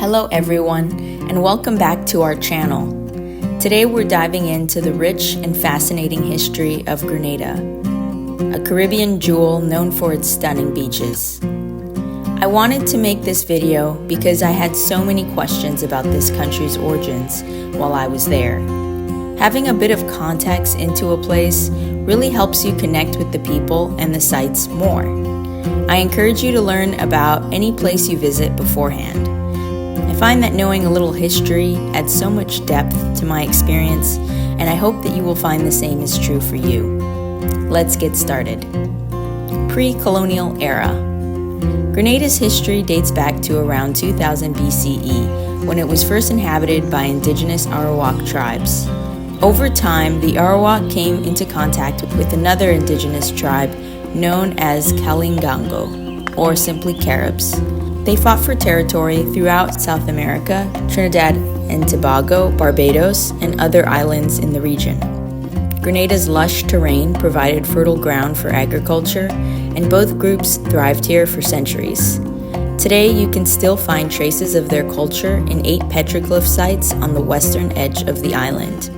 Hello everyone, and welcome back to our channel. Today we're diving into the rich and fascinating history of Grenada, a Caribbean jewel known for its stunning beaches. I wanted to make this video because I had so many questions about this country's origins while I was there. Having a bit of context into a place really helps you connect with the people and the sites more. I encourage you to learn about any place you visit beforehand. I find that knowing a little history adds so much depth to my experience, and I hope that you will find the same is true for you. Let's get started. Pre-colonial era. Grenada's history dates back to around 2000 BCE, when it was first inhabited by indigenous Arawak tribes. Over time, the Arawak came into contact with another indigenous tribe known as Kalinago, or simply Caribs. They fought for territory throughout South America, Trinidad and Tobago, Barbados, and other islands in the region. Grenada's lush terrain provided fertile ground for agriculture, and both groups thrived here for centuries. Today, you can still find traces of their culture in 8 petroglyph sites on the western edge of the island.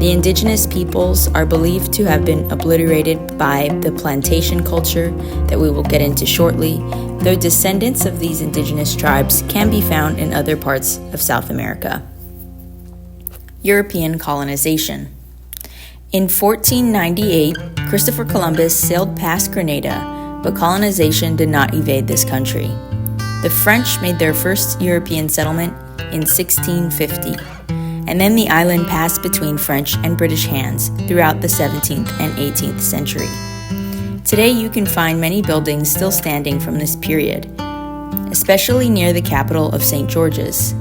The indigenous peoples are believed to have been obliterated by the plantation culture that we will get into shortly, though descendants of these indigenous tribes can be found in other parts of South America. European colonization. In 1498, Christopher Columbus sailed past Grenada, but colonization did not evade this country. The French made their first European settlement in 1650. And then the island passed between French and British hands throughout the 17th and 18th century. Today you can find many buildings still standing from this period, especially near the capital of St. George's.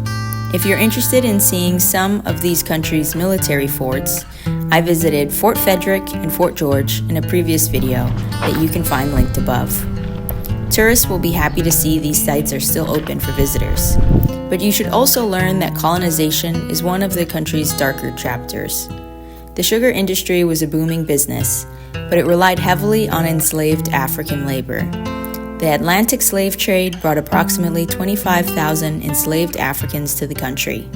If you're interested in seeing some of these countries' military forts, I visited Fort Frederick and Fort George in a previous video that you can find linked above. Tourists will be happy to see these sites are still open for visitors. But you should also learn that colonization is one of the country's darker chapters. The sugar industry was a booming business, but it relied heavily on enslaved African labor. The Atlantic slave trade brought approximately 25,000 enslaved Africans to the country.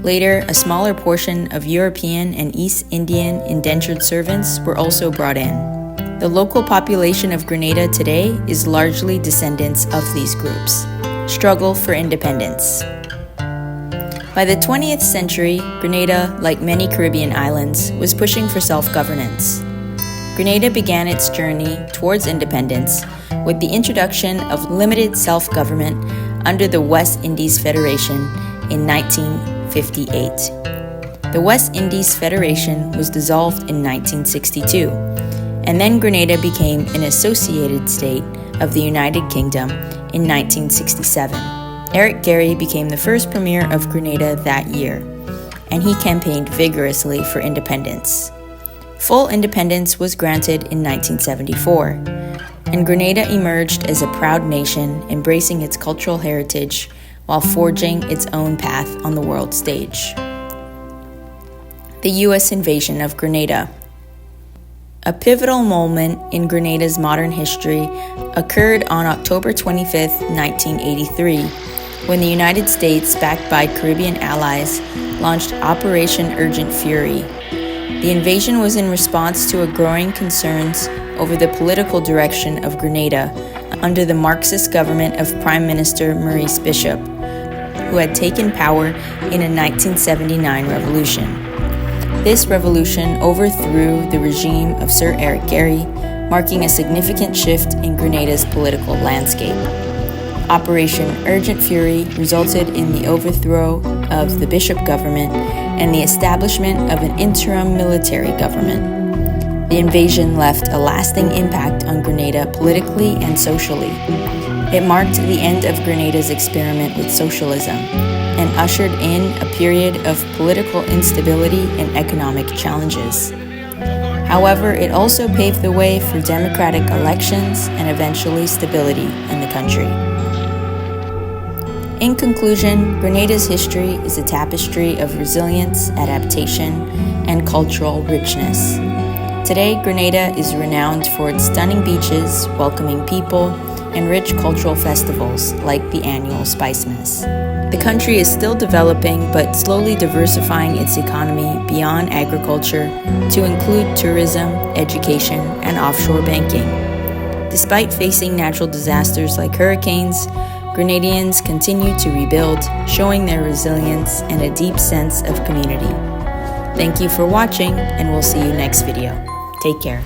Later, a smaller portion of European and East Indian indentured servants were also brought in. The local population of Grenada today is largely descendants of these groups. Struggle for independence. By the 20th century, Grenada, like many Caribbean islands, was pushing for self-governance. Grenada began its journey towards independence with the introduction of limited self-government under the West Indies Federation in 1958. The West Indies Federation was dissolved in 1962, and then Grenada became an associated state of the United Kingdom in 1967. Eric Gary became the first premier of Grenada that year, and he campaigned vigorously for independence. Full independence was granted in 1974, and Grenada emerged as a proud nation, embracing its cultural heritage while forging its own path on the world stage. The U.S. invasion of Grenada. A pivotal moment in Grenada's modern history occurred on October 25, 1983, when the United States, backed by Caribbean allies, launched Operation Urgent Fury. The invasion was in response to a growing concerns over the political direction of Grenada under the Marxist government of Prime Minister Maurice Bishop, who had taken power in a 1979 revolution. This revolution overthrew the regime of Sir Eric Gary, marking a significant shift in Grenada's political landscape. Operation Urgent Fury resulted in the overthrow of the Bishop government and the establishment of an interim military government. The invasion left a lasting impact on Grenada politically and socially. It marked the end of Grenada's experiment with socialism and ushered in a period of political instability and economic challenges. However, it also paved the way for democratic elections and eventually stability in the country. In conclusion, Grenada's history is a tapestry of resilience, adaptation, and cultural richness. Today, Grenada is renowned for its stunning beaches, welcoming people, and rich cultural festivals like the annual Spice Mess. The country is still developing but slowly diversifying its economy beyond agriculture to include tourism, education, and offshore banking. Despite facing natural disasters like hurricanes, Grenadians continue to rebuild, showing their resilience and a deep sense of community. Thank you for watching, and we'll see you next video. Take care.